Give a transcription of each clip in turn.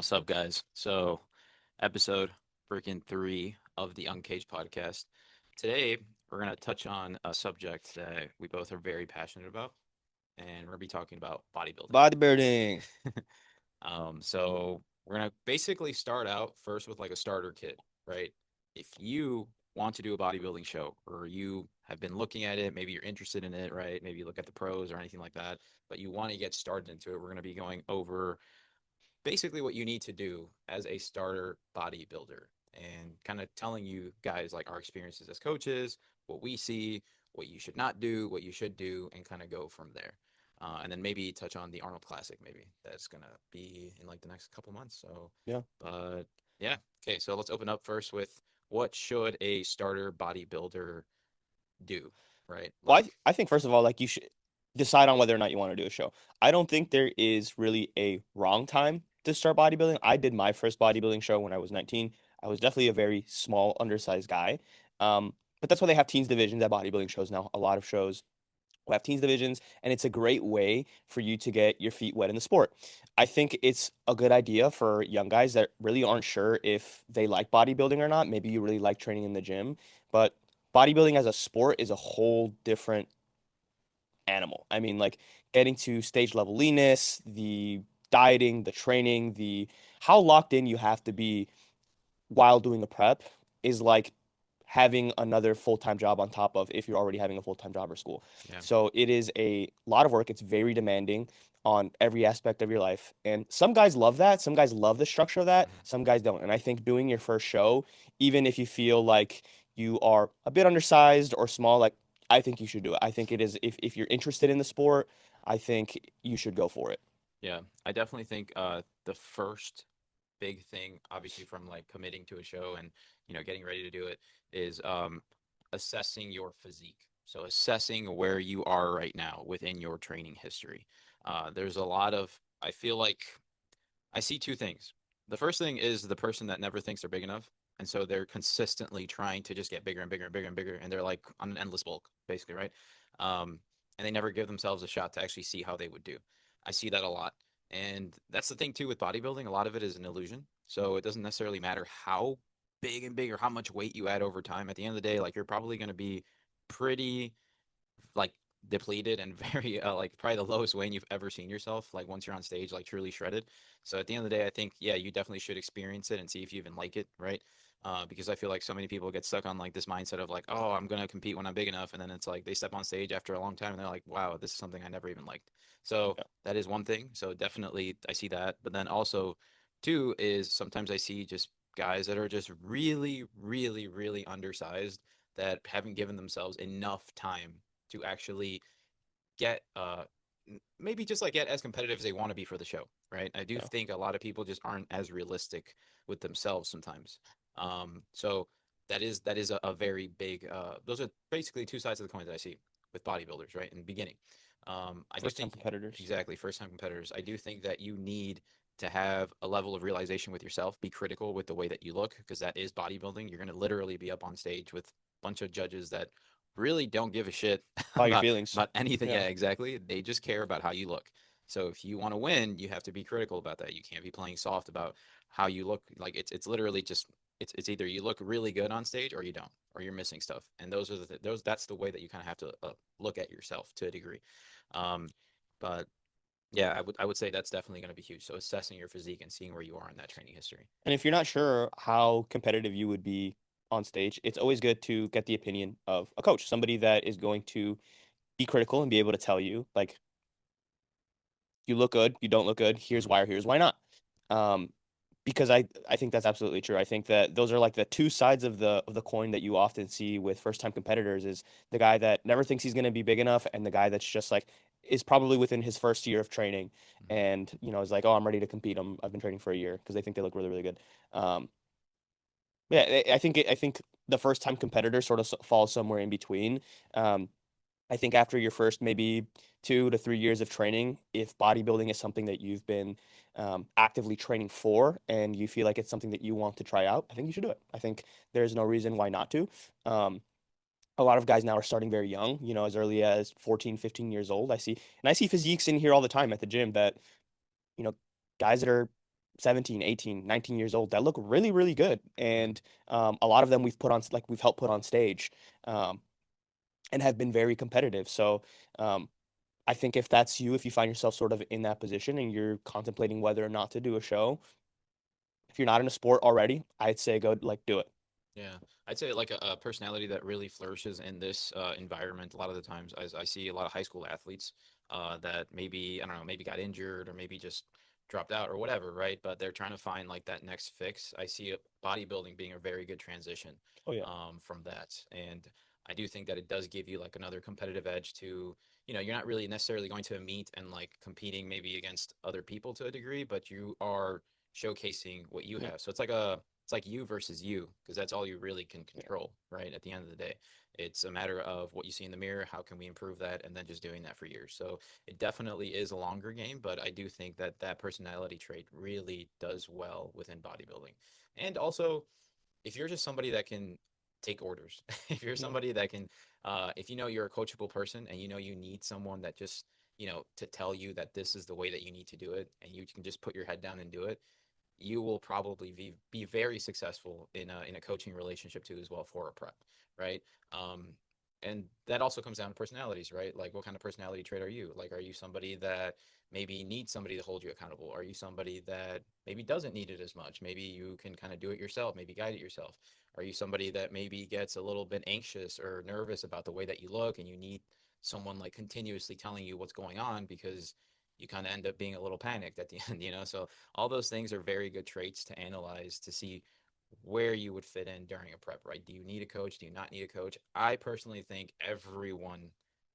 What's up, guys? So, episode freaking 3 of the Unkaged Podcast. Today, we're going to touch on a subject that we both are very passionate about, and we're going to be talking about bodybuilding. Bodybuilding. So we're going to basically start out first with like a starter kit, right? If you want to do a bodybuilding show or you have been looking at it, maybe you're interested in it, right? Maybe you look at the pros or anything like that, but you want to get started into it, we're going to be going over basically what you need to do as a starter bodybuilder and kind of telling you guys like our experiences as coaches, what we see, what you should not do, what you should do, and kind of go from there. And then maybe touch on the Arnold Classic, maybe that's gonna be in like the next couple months. So, Yeah. but yeah, okay. So let's open up first with what should a starter bodybuilder do, right? Well, Like, I think first of all, like you should decide on whether or not you want to do a show. I don't think there is really a wrong time to start bodybuilding. I did my first bodybuilding show when I was 19. I was definitely a very small, undersized guy. But that's why they have teens divisions at bodybuilding shows now. A lot of shows will have teens divisions, and it's a great way for you to get your feet wet in the sport. I think it's a good idea for young guys that really aren't sure if they like bodybuilding or not. Maybe you really like training in the gym, but bodybuilding as a sport is a whole different animal. I mean, like getting to stage level leanness, the dieting, the training, the how locked in you have to be while doing a prep is like having another full-time job on top of if you're already having a full-time job or school. yeah, So it is a lot of work. It's very demanding on every aspect of your life. And some guys love that. Some guys love the structure of that. mhm, Some guys don't. And I think doing your first show, even if you feel like you are a bit undersized or small, like I think you should do it. I think it is if you're interested in the sport, I think you should go for it. yeah. I definitely think the first big thing, obviously, from like committing to a show and getting ready to do it is assessing your physique. So assessing where you are right now within your training history. There's a lot of I feel like I see two things. The first thing is the person that never thinks they're big enough. And so they're consistently trying to just get bigger and bigger and bigger and bigger. And they're like on an endless bulk, basically, right? And they never give themselves a shot to actually see how they would do. I see that a lot. And that's the thing, too, with bodybuilding. A lot of it is an illusion. So it doesn't necessarily matter how big and big or how much weight you add over time. At the end of the day, like you're probably going to be pretty like depleted and very like probably the lowest weight you've ever seen yourself like once you're on stage like truly shredded. So at the end of the day, I think yeah, you definitely should experience it and see if you even like it, right? Because I feel like so many people get stuck on like this mindset of like, oh, I'm gonna compete when I'm big enough, and then it's like they step on stage after a long time and they're like, wow, this is something I never even liked. So Yeah. that is one thing. So definitely I see that, but then also two is sometimes I see just guys that are just really really really undersized that haven't given themselves enough time to actually get maybe just like get as competitive as they want to be for the show, right? I do Yeah. think a lot of people just aren't as realistic with themselves sometimes. So that is a very big those are basically two sides of the coin that I see with bodybuilders, right? In the beginning. I do First time think competitors. exactly first time competitors. I do think that you need to have a level of realization with yourself, be critical with the way that you look, because that is bodybuilding. You're going to literally be up on stage with a bunch of judges that really don't give a shit All your about feelings. anything. Yeah. Yeah, exactly. They just care about how you look. So if you want to win, you have to be critical about that. You can't be playing soft about how you look. Like it's literally just it's either you look really good on stage or you don't, or you're missing stuff. And those are those that's the way that you kind of have to look at yourself to a degree. Um, but yeah, I would say that's definitely going to be huge. So assessing your physique and seeing where you are in that training history. And if you're not sure how competitive you would be on stage, it's always good to get the opinion of a coach, somebody that is going to be critical and be able to tell you, like, you look good, you don't look good, here's Hmm. why or here's why not. Um, because I think that's absolutely true. I think that those are like the two sides of the coin that you often see with first time competitors is the guy that never thinks he's going to be big enough and the guy that's just like is probably within his first year of training Hmm. and is like, oh, I'm ready to compete. I've been training for a year because they think they look really really good. Um, Yeah, I think the first time competitor sort of falls somewhere in between. Um, I think after your first maybe 2 to 3 years of training, if bodybuilding is something that you've been actively training for and you feel like it's something that you want to try out, I think you should do it. I think there's no reason why not to. Um, a lot of guys now are starting very young, as early as 14, 15 years old. I see physiques in here all the time at the gym that, you know, guys that are 17, 18, 19 years old that look really, really good. And a lot of them we've helped put on stage um, and have been very competitive. So um, I think if that's you, if you find yourself sort of in that position and you're contemplating whether or not to do a show, if you're not in a sport already, I'd say go like do it. Yeah, I'd say like a personality that really flourishes in this environment. A lot of the times, I see a lot of high school athletes that maybe I don't know, maybe got injured or maybe just dropped out or whatever, right? But they're trying to find like that next fix. I see bodybuilding being a very good transition Oh yeah. from that, and I do think that it does give you like another competitive edge to, you're not really necessarily going to meet and like competing maybe against other people to a degree, but you are showcasing what you Yeah. have. So it's like you versus you because that's all you really can Yeah. control, right? At the end of the day, it's a matter of what you see in the mirror, how can we improve that, and then just doing that for years. So it definitely is a longer game, but I do think that that personality trait really does well within bodybuilding. And also, if you're just somebody that can take orders, if you're Yeah. somebody that can, if you know you're a coachable person and you know you need someone that just, to tell you that this is the way that you need to do it, and you can just put your head down and do it, you will probably be very successful in a coaching relationship too as well for a prep, right? Um, and that also comes down to personalities, right? Like what kind of personality trait are you? Like, are you somebody that maybe needs somebody to hold you accountable? Are you somebody that maybe doesn't need it as much? Maybe you can kind of do it yourself, maybe guide it yourself. Are you somebody that maybe gets a little bit anxious or nervous about the way that you look and you need someone like continuously telling you what's going on because you kind of end up being a little panicked at the end? So all those things are very good traits to analyze to see where you would fit in during a prep, right? Do you need a coach? Do you not need a coach? I personally think everyone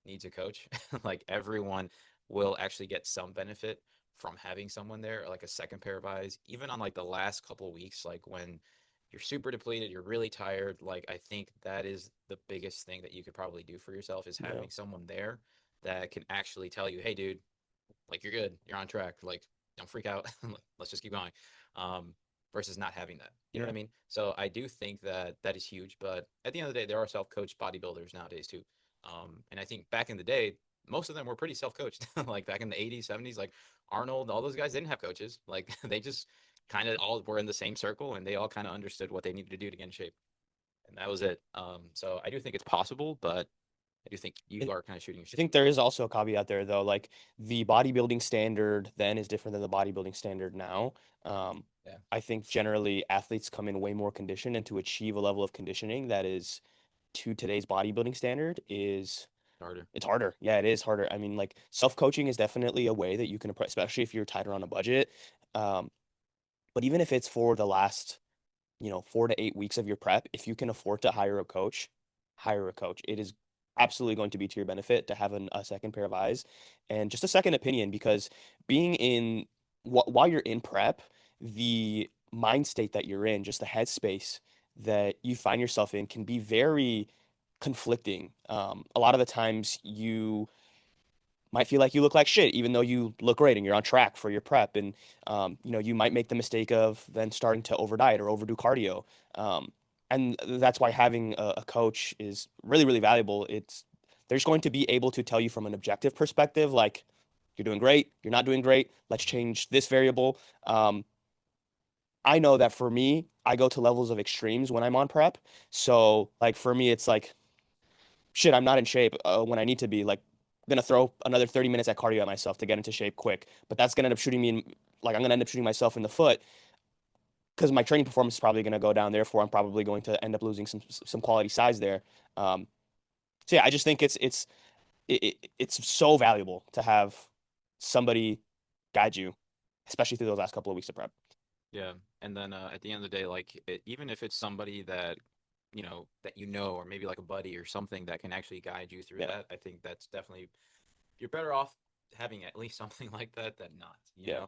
needs a coach. Like everyone will actually get some benefit from having someone there, like a second pair of eyes, even on like the last couple of weeks, like when you're super depleted, you're really tired. Like I think that is the biggest thing that you could probably do for yourself is Yeah. having someone there that can actually tell you, hey, dude, like you're good, you're on track, like don't freak out, let's just keep going, um, versus not having that. You know what Yeah. I mean? So I do think that that is huge. But at the end of the day, there are self-coached bodybuilders nowadays too, and I think back in the day, most of them were pretty self-coached. Like back in the 80s, 70s, like Arnold, all those guys didn't have coaches. Like they just kind of all were in the same circle and they all kind of understood what they needed to do to get in shape, and that was it. So I do think it's possible, but I do think you I are kind of shooting I think there is also a caveat there though. Like the bodybuilding standard then is different than the bodybuilding standard now. Um, yeah, I think generally athletes come in way more conditioned, and to achieve a level of conditioning that is to today's bodybuilding standard is harder. it's harder. Yeah, it is harder. I mean, like self-coaching is definitely a way that you can approach, especially if you're tighter on a budget. Um, but even if it's for the last 4 to 8 weeks of your prep, if you can afford to hire a coach, hire a coach. It is absolutely going to be to your benefit to have a second pair of eyes and just a second opinion because being in while you're in prep, the mind state that you're in, just the headspace that you find yourself in can be very conflicting. A lot of the times you might feel like you look like shit, even though you look great and you're on track for your prep. And, you might make the mistake of then starting to overdiet or overdo cardio. Um, and that's why having a coach is really, really valuable. They're just going to be able to tell you from an objective perspective, like, you're doing great, you're not doing great, let's change this variable. I know that for me, I go to levels of extremes when I'm on prep. So, like, for me, it's like, shit, I'm not in shape when I need to be. Like, I'm gonna throw another 30 minutes at cardio at myself to get into shape quick. But that's gonna end up shooting me in, like, I'm gonna end up shooting myself in the foot because my training performance is probably gonna go down. Therefore, I'm probably going to end up losing some quality size there. Um, so yeah, I just think it's so valuable to have somebody guide you, especially through those last couple of weeks of prep. Yeah, and then at the end of the day, like even if it's somebody that or maybe like a buddy or something that can actually guide you through Yeah, that, I think that's definitely you're better off having at least something like that than not. yeah,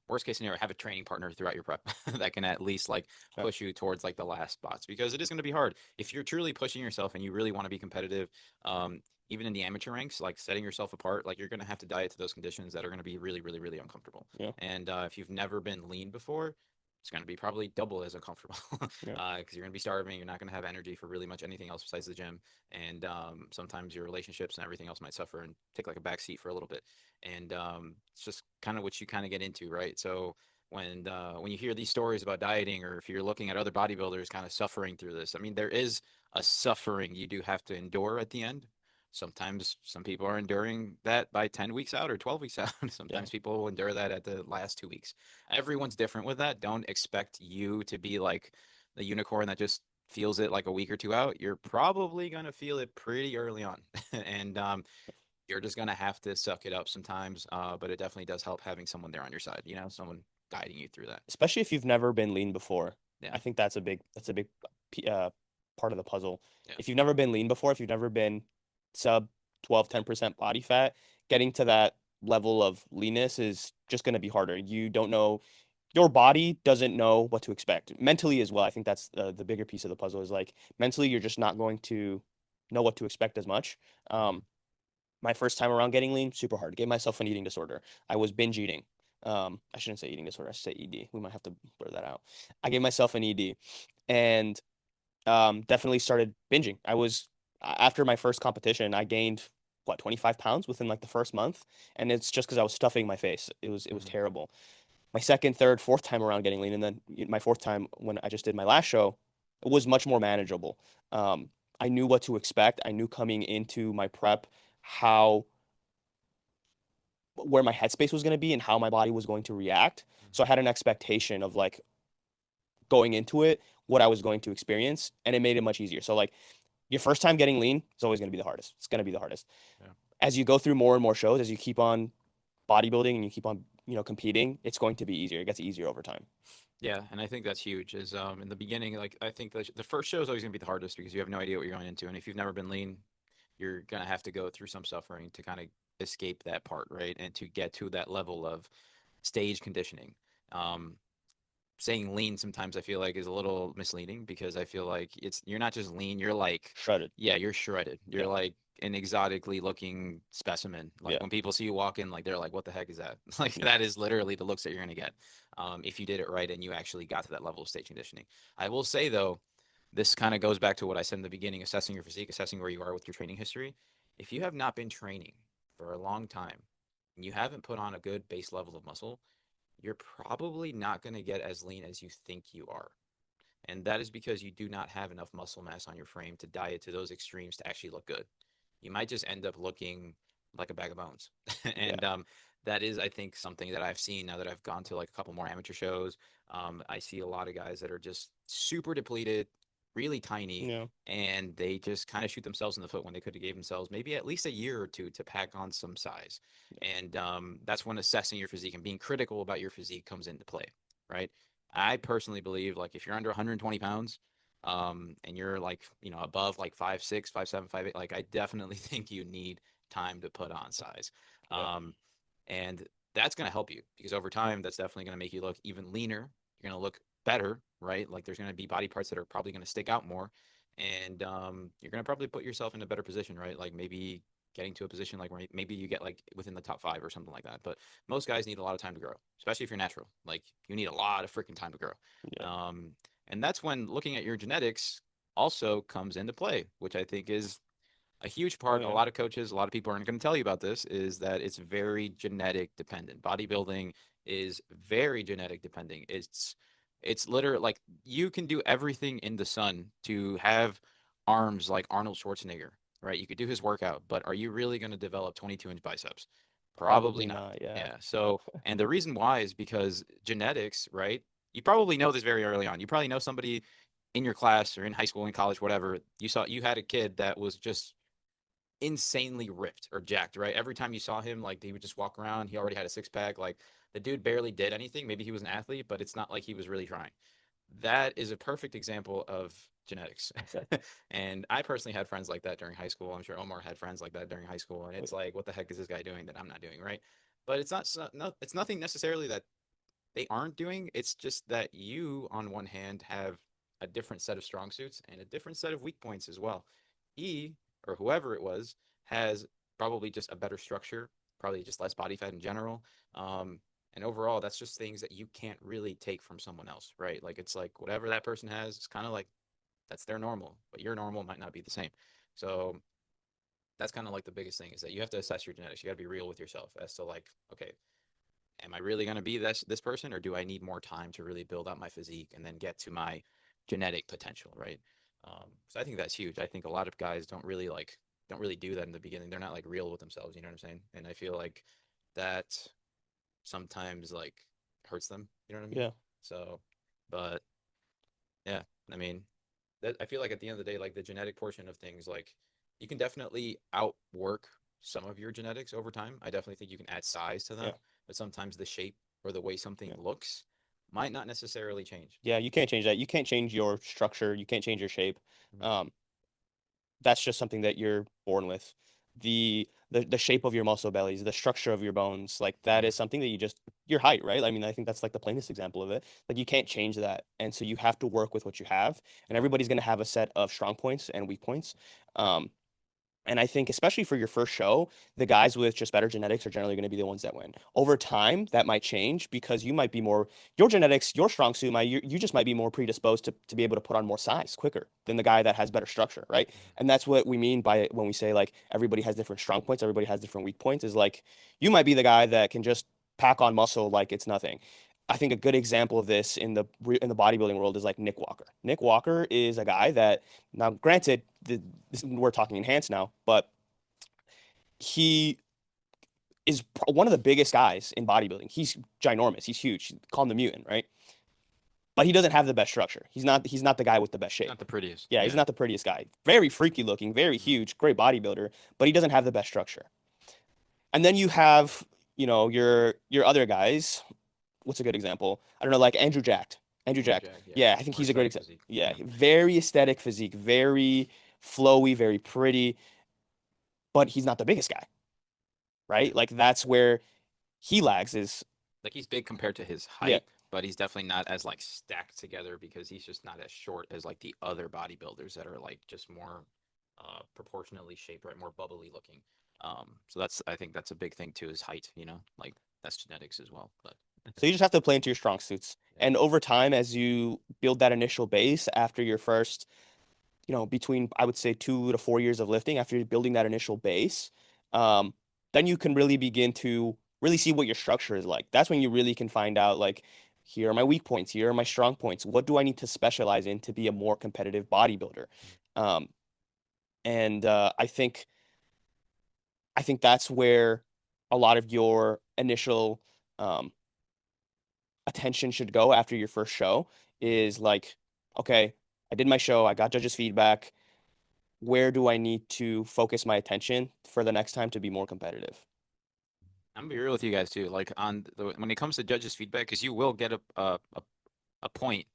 Worst case scenario, have a training partner throughout your prep that can at least like yeah, push you towards like the last spots because it is going to be hard if you're truly pushing yourself and you really want to be competitive. Um, Even in the amateur ranks, like setting yourself apart, like you're going to have to diet to those conditions that are going to be really, really, really uncomfortable. yeah, And if you've never been lean before, it's going to be probably double as uncomfortable because yeah, you're going to be starving. You're not going to have energy for really much anything else besides the gym. And sometimes your relationships and everything else might suffer and take like a back seat for a little bit. And it's just kind of what you kind of get into, right? So when you hear these stories about dieting, or if you're looking at other bodybuilders kind of suffering through this, I mean, there is a suffering you do have to endure at the end. Sometimes some people are enduring that by 10 weeks out or 12 weeks out. Yeah. Sometimes people will endure that at the last 2 weeks. Everyone's different with that. Don't expect you to be like the unicorn that just feels it like a week or two out. You're probably going to feel it pretty early on. And you're just gonna have to suck it up sometimes. But it definitely does help having someone there on your side. Someone guiding you through that. Especially if you've never been lean before. Yeah, I think that's a big part of the puzzle. yeah, If you've never been lean before, if you've never been sub 12-10% body fat, getting to that level of leanness is just going to be harder. You don't know, your body doesn't know what to expect mentally as well. I think that's the bigger piece of the puzzle is like mentally, you're just not going to know what to expect as much. hmm, My first time around getting lean, super hard. Gave myself an eating disorder. I was binge eating. I shouldn't say eating disorder. I should say ED. We might have to blur that out. I gave myself an ED, and definitely started binging. After my first competition, I gained what 25 pounds within like the first month, and it's just because I was stuffing my face. It was hmm, terrible. My second, third, fourth time around getting lean, and then my fourth time when I just did my last show, it was much more manageable. I knew what to expect. I knew coming into my prep how where my headspace was going to be and how my body was going to react. So I hmm. had an expectation of like going into it, what I was going to experience, and it made it much easier. So like your first time getting lean is always going to be the hardest. It's going to be the hardest. Yeah. As you go through more and more shows, as you keep on bodybuilding and you keep on, competing, it's going to be easier. It gets easier over time. Yeah, and I think that's huge. Is in the beginning, like I think the first show is always gonna be the hardest because you have no idea what you're going into, and if you've never been lean, you're gonna have to go through some suffering to kind of escape that part, right? And to get to that level of stage conditioning. Um, Saying lean sometimes I feel like is a little misleading because I feel like you're not just lean, you're like, Shredded. yeah, you're shredded. You're Yeah. like an exotically looking specimen. Like Yeah. when people see you walk in, like they're like, what the heck is that? Like Hmm. that is literally the looks that you're gonna get if you did it right and you actually got to that level of stage conditioning. I will say though, this kind of goes back to what I said in the beginning, assessing your physique, assessing where you are with your training history. If you have not been training for a long time and you haven't put on a good base level of muscle, you're probably not going to get as lean as you think you are. And that is because you do not have enough muscle mass on your frame to diet to those extremes to actually look good. You might just end up looking like a bag of bones. Yeah. And that is, I think, something that I've seen now that I've gone to like a couple more amateur shows. I see a lot of guys that are just super depleted, really tiny, Yeah. and they just kind of shoot themselves in the foot when they could have gave themselves maybe at least a year or two to pack on some size. And that's when assessing your physique and being critical about your physique comes into play, right? I personally believe like if you're under 120 pounds, and you're like above like 5'6", 5'7", 5'8", like I definitely think you need time to put on size, Yeah. um, and that's going to help you because over time that's definitely going to make you look even leaner. You're going to look better, right? Like there's going to be body parts that are probably going to stick out more, and you're going to probably put yourself in a better position, right? Like maybe getting to a position like where maybe you get like within the top 5 or something like that. But most guys need a lot of time to grow, especially if you're natural. Like you need a lot of freaking time to grow. Yeah. Um, and that's when looking at your genetics also comes into play, which I think is a huge Oh part. A yeah. lot of coaches, a lot of people aren't going to tell you about this, is that it's very genetic dependent. Bodybuilding is very genetic dependent. It's literally like you can do everything in the sun to have arms like Arnold Schwarzenegger, right? You could do his workout, but are you really going to develop 22-inch biceps? Probably Probably not. not. Yeah. Yeah. So, and the reason why is because genetics, right? You probably know this very early on. You probably know somebody in your class or in high school, in college, whatever. You had a kid that was just insanely ripped or jacked, right? Every time you saw him, like he would just walk around. He already had a six pack. Like the dude barely did anything. Maybe he was an athlete, but it's not like he was really trying. That is a perfect example of genetics. Yeah. And I personally had friends like that during high school. I'm sure Omar had friends like that during high school. And Oh, it's yeah. like, what the heck is this guy doing that I'm not doing, right? But it's not, no, it's nothing necessarily that they aren't doing. It's just that you, on one hand, have a different set of strong suits and a different set of weak points as well. He, or whoever it was, has probably just a better structure, probably just less body fat in general. And overall, that's just things that you can't really take from someone else, right? Like it's like whatever that person has, it's kind of like that's their normal, but your normal might not be the same. So that's kind of like the biggest thing is that you have to assess your genetics. You got to be real with yourself as to like, okay, am I really going to be this person, or do I need more time to really build out my physique and then get to my genetic potential, right? So I think that's huge. I think a lot of guys don't really do that in the beginning. They're not like real with themselves, you know what I'm saying? And I feel like that sometimes like hurts them, you know what I mean? Yeah. So, but yeah, I mean, that I feel like at the end of the day, like the genetic portion of things, like you can definitely outwork some of your genetics over time. I definitely think you can add size to Yeah. that, but sometimes the shape or the way something Yeah. looks might not necessarily change. Yeah, you can't change that. You can't change your structure. You can't change your shape. Mhm. Um, that's just something that you're born with. The shape of your muscle bellies, the structure of your bones, like that Mhm. is something that your height, right? I mean, I think that's like the plainest example of it. Like you can't change that. And so you have to work with what you have. And everybody's gonna have a set of strong points and weak points. Um, and I think, especially for your first show, the guys with just better genetics are generally going to be the ones that win. Over time, that might change because you might be more, your genetics, your strong suit, you just might be more predisposed to be able to put on more size quicker than the guy that has better structure, right? Mhm. And that's what we mean by it when we say like everybody has different strong points, everybody has different weak points, is like you might be the guy that can just pack on muscle like it's nothing. I think a good example of this in the bodybuilding world is like Nick Walker. Nick Walker is a guy that, now granted, we're talking enhanced now, but he is one of the biggest guys in bodybuilding. He's ginormous. He's huge. Call him the mutant, right? But he doesn't have the best structure. He's not the guy with the best He's shape. not the prettiest. Yeah, he's Yeah. not the prettiest guy. Very freaky looking, very Mhm. huge, great bodybuilder, but he doesn't have the best structure. And then you have, your other guys. What's a good example? I don't know, like Andrew Jacked. Andrew Andrew Jack. Jack, yeah. Yeah, I think More he's a great aesthetic example. physique. Yeah, Yeah. very aesthetic physique, very flowy, very pretty, but he's not the biggest guy, Yeah. right? Like that's where he lags is Like he's big compared to his yeah, height, but he's definitely not as like stacked together because he's just not as short as like the other bodybuilders that are like just more proportionately shaped, right? More bubbly looking. So that's I think that's a big thing too is height, you know, like that's genetics as well. But so you just have to play into your strong suits. yeah. And over time, as you build that initial base after your first, between I would say 2 to 4 years of lifting, after you're building that initial base, um, then you can really begin to really see what your structure is like. That's when you really can find out like, here are my weak points, here are my strong points. What do I need to specialize in to be a more competitive bodybuilder? Um, and I think that's where a lot of your initial um, attention should go after your first show is like, okay, I did my show, I got judges' feedback. Where do I need to focus my attention for the next time to be more competitive? I'm gonna be real with you guys too. Like when it comes to judges' feedback, because you will get a point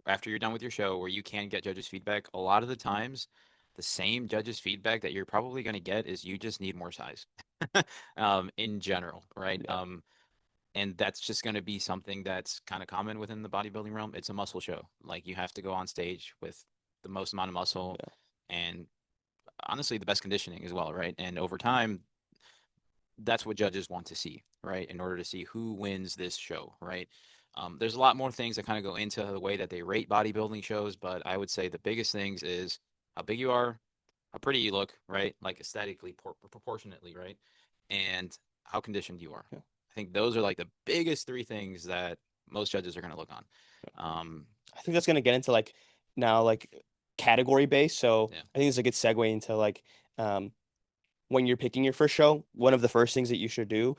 after you're done with your show where you can get judges' feedback. A lot of the times, the same judges' feedback that you're probably gonna get is you just need more size, in general, right? Yeah, And that's just gonna be something that's kind of common within the bodybuilding realm. It's a muscle show. Like you have to go on stage with the most amount of muscle yeah. and honestly the best conditioning as well, right? And over time, that's what judges want to see, right? In order to see who wins this show, right? There's a lot more things that kind of go into the way that they rate bodybuilding shows, but I would say the biggest things is how big you are, how pretty you look, right? Like aesthetically, proportionately, right? And how conditioned you are. Yeah. I think those are like the biggest three things that most judges are going to look on. Um, I think that's gonna get into like now like category based. So yeah, I think it's a good segue into like um, when you're picking your first show, one of the first things that you should do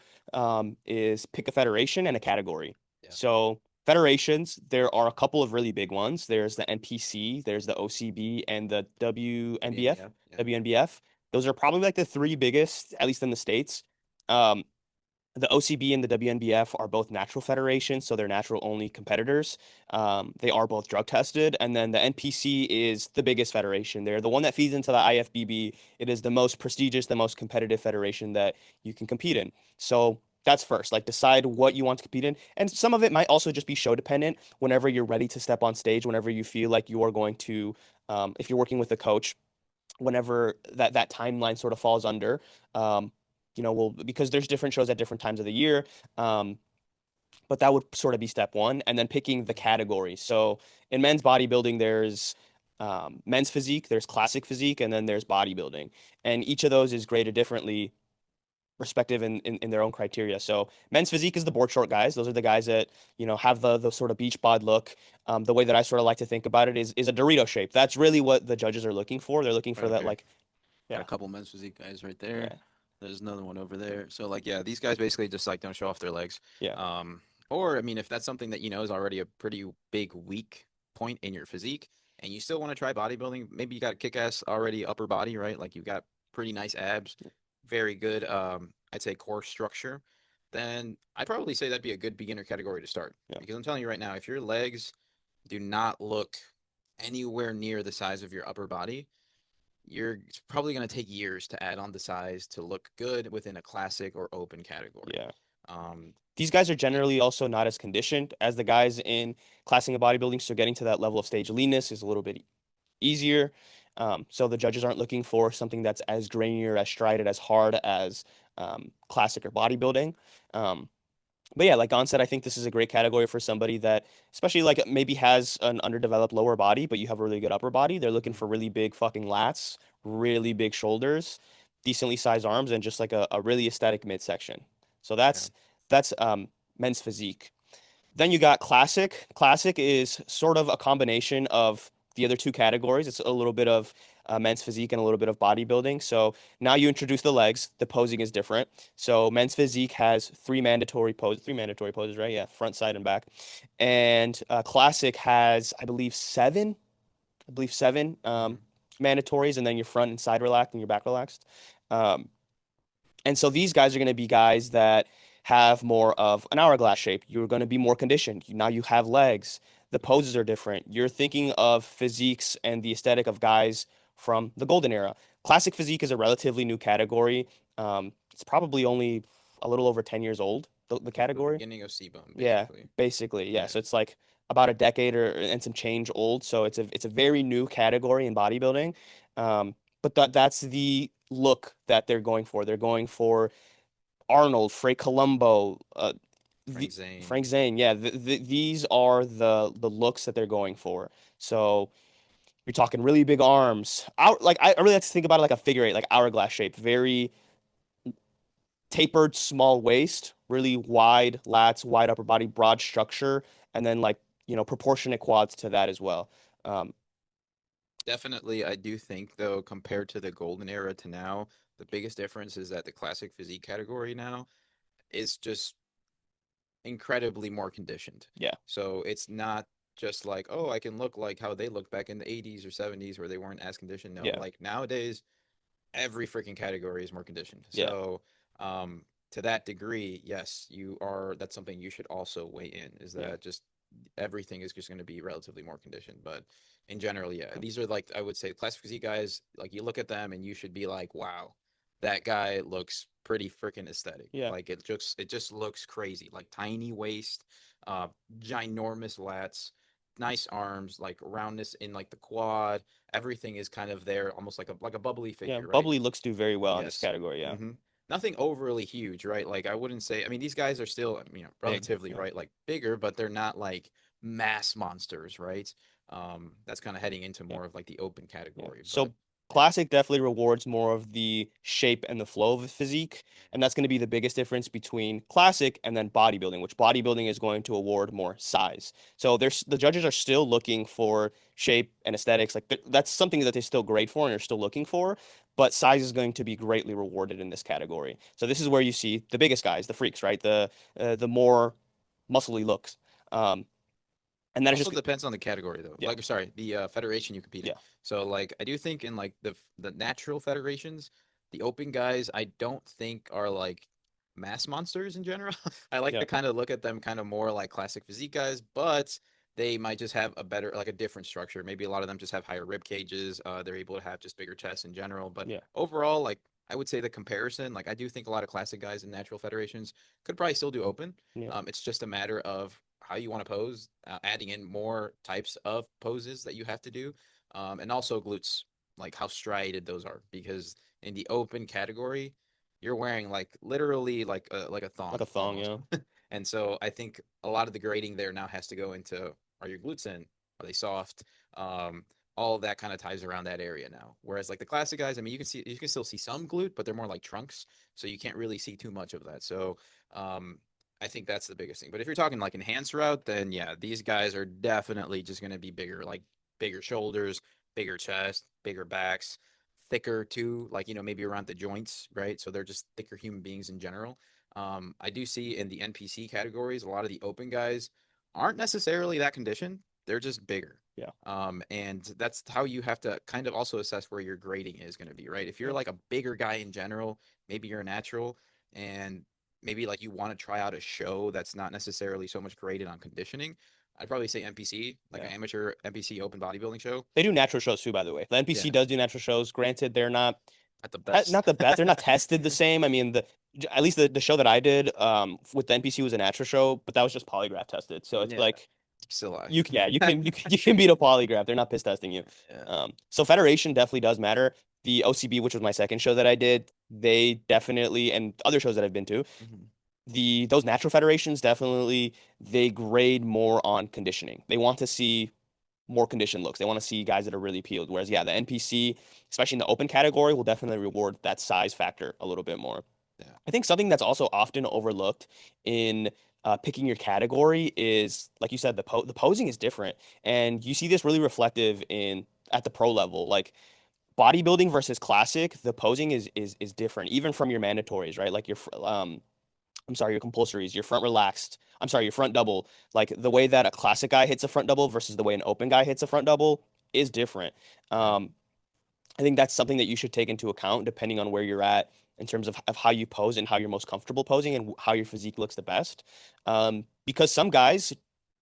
is pick a federation and a category. yeah, So federations, there are a couple of really big ones. There's the NPC, there's the OCB, and the WNBF. WNBF, yeah. WNBF. Those are probably like the three biggest, at least in the States. Um, the OCB and the WNBF are both natural federations, so they're natural only competitors. They are both drug tested. And then the NPC is the biggest federation. They're the one that feeds into the IFBB. It is the most prestigious, the most competitive federation that you can compete in. So that's first, like decide what you want to compete in. And some of it might also just be show dependent whenever you're ready to step on stage, whenever you feel like you are going to, if you're working with a coach, whenever that timeline sort of falls under. Um, well, because there's different shows at different times of the year. Um, but that would sort of be step one, and then picking the Mhm. category. So in men's bodybuilding, there's men's physique, there's classic physique, and then there's bodybuilding, and each of those is graded differently respective in their own criteria. So men's physique is the board short guys. Those are the guys that, have the sort of beach bod look. The way that I sort of like to think about it is a Dorito shape. That's really what the judges are looking for. They're looking for Right that, here. like, Got yeah, a couple men's physique guys right there. yeah, There's another one over there. So like, Yeah, these guys basically just like don't show off their legs. yeah, Um, or I mean, if that's something that you know is already a pretty big weak point in your physique, and you still want to try bodybuilding, maybe you got a kick-ass already upper body, right? Like you've got pretty nice abs, very good, I'd say core structure. Then I'd probably say that'd be a good beginner category to start yeah, because I'm telling you right now, if your legs do not look anywhere near the size of your upper body, it's probably going to take years to add on the size to look good within a classic or open category. yeah. Um, These guys are generally also not as conditioned as the guys in classing and bodybuilding. So getting to that level of stage leanness is a little bit easier. So the judges aren't looking for something that's as grainier, as strided, as hard as classic or bodybuilding. Um, but yeah, like Gon said, I think this is a great category for somebody that, especially like maybe has an underdeveloped lower body, but you have a really good upper body. They're looking for really big fucking lats, really big shoulders, decently sized arms, and just like a really aesthetic midsection. So yeah, that's men's physique. Then you got classic. Classic is sort of a combination of the other two categories. It's a little bit of men's physique and a little bit of bodybuilding. So now you introduce the legs. The posing is different. So men's physique has three mandatory poses, right? Yeah, front, side, and back. And classic has, I believe, seven. I believe seven hmm mandatories, and then your front and side relaxed and your back relaxed. Um, and so these guys are going to be guys that have more of an hourglass shape. You're going to be more conditioned. Now you have legs. The poses are different. You're thinking of physiques and the aesthetic of guys from the golden era. Classic physique is a relatively new category. It's probably only a little over 10 years old, the like the category. beginning of C-bone, Yeah, basically. basically. Yeah. Yeah, So it's like about a decade or and some change old. So it's a very new category in bodybuilding. But that's the look that they're going for. They're going for Arnold, Frey Colombo, Frank Zane. Frank Zane. Yeah, these are the looks that they're going for. So you're talking really big arms. Like I really like to think about it like a figure eight, like hourglass shape, very tapered, small waist, really wide lats, wide upper body, broad structure, and then like proportionate quads to that as well. Um, Definitely, I do think though, compared to the golden era to now, the biggest difference is that the classic physique category now is just incredibly more conditioned. yeah, So it's not just like, oh, I can look like how they looked back in the 80s or 70s where they weren't as conditioned. No, yeah, like nowadays, every freaking category is more conditioned. yeah, So, to that degree, yes, that's something you should also weigh in, is yeah. that just everything is just going to be relatively more conditioned. But in general, yeah, these are like, I would say, classic physique guys, like you look at them and you should be like, wow, that guy looks pretty freaking aesthetic. Yeah. Like it just looks crazy. Like tiny waist, uh, ginormous lats, nice arms, like roundness in like the quad. Everything is kind of there, almost like a bubbly Yeah, figure, right? bubbly looks do very well in this Yes. category. Yeah, hmm Nothing overly huge, right? Like I wouldn't say. I mean, these guys are still, big. relatively, Yeah, right, like bigger, but they're not like mass monsters, right? That's kind of heading into yeah. more of like the open Yeah. category, but So yeah. classic definitely rewards more of the shape and the flow of the physique, and that's going to be the biggest difference between classic and then bodybuilding, which bodybuilding is going to award more size. So the judges are still looking for shape and aesthetics. Like that's something that they still grade for and are still looking for, but size is going to be greatly rewarded in this category. So this is where you see the biggest guys, the freaks, right? The more muscly looks. Um, and that is Also just depends on the category though. yeah, Like, sorry, the federation you compete in. yeah, So, like, I do think in like the natural federations, the open guys, I don't think are like mass monsters in general. I like yeah, to kind of look at them kind of more like classic physique guys, but they might just have a better, like a different structure. Maybe a lot of them just have higher rib cages. They're able to have just bigger chests in general. But yeah, overall, like, I would say the comparison, like, I do think a lot of classic guys in natural federations could probably still do open. yeah, It's just a matter of how you want to pose, adding in more types of poses that you have to do, and also glutes, like how striated those are. Because in the open category, you're wearing like literally like a like thong a thong. almost. Yeah, And so I think a lot of the grading there now has to go into, are your glutes in? Are they soft? Um, all of that kind of ties around that area now. Whereas like the classic guys, I mean, you can still see some glute, but they're more like trunks, so you can't really see too much of that. So I think that's the biggest thing. But if you're talking like enhanced route, then yeah, these guys are definitely just going to be bigger, like bigger shoulders, bigger chest, bigger backs, thicker too, like maybe around the joints, right? So they're just thicker human beings in general. I do see in the NPC categories, a lot of the open guys aren't necessarily that conditioned. They're just bigger. Yeah. And that's how you have to kind of also assess where your grading is going to be, right? If you're like a bigger guy in general, maybe you're a natural, and maybe like you want to try out a show that's not necessarily so much graded on conditioning, I'd probably say NPC, like an amateur NPC open bodybuilding show. They do natural shows too, by the way. The NPC does do natural shows. Granted, they're not at the best. Not the best. They're not tested the same. I mean, at least the show that I did with the NPC was a natural show, but that was just polygraph tested. So it's like still you can beat a polygraph. They're not piss testing you. Yeah. So federation definitely does matter. The OCB, which was my second show that I did, they definitely, and other shows that I've been to, those natural federations definitely, they grade more on conditioning. They want to see more conditioned looks. They want to see guys that are really peeled. Whereas, the NPC, especially in the open category, will definitely reward that size factor a little bit more. Yeah. I think something that's also often overlooked in picking your category is, like you said, the posing is different, and you see this really reflective at the pro level, like bodybuilding versus classic. The posing is different, even from your mandatories, right? Like your your compulsories, your front relaxed. Your front double. Like the way that a classic guy hits a front double versus the way an open guy hits a front double is different. I think that's something that you should take into account depending on where you're at in terms of how you pose and how you're most comfortable posing and how your physique looks the best. Because some guys,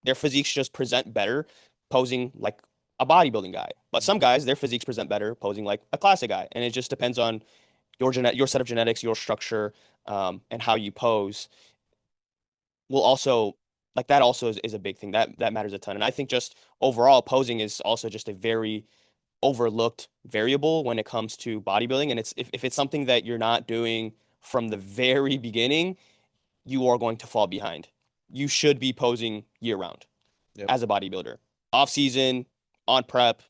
their physiques just present better posing like a bodybuilding guy, but some guys, their physiques present better posing like a classic guy, and it just depends on your set of genetics, your structure, and how you pose. Will also that also is a big thing that matters a ton. And I think just overall posing is also just a very overlooked variable when it comes to bodybuilding. And if it's something that you're not doing from the very beginning, you are going to fall behind. You should be posing year round as a bodybuilder. Off season, on prep,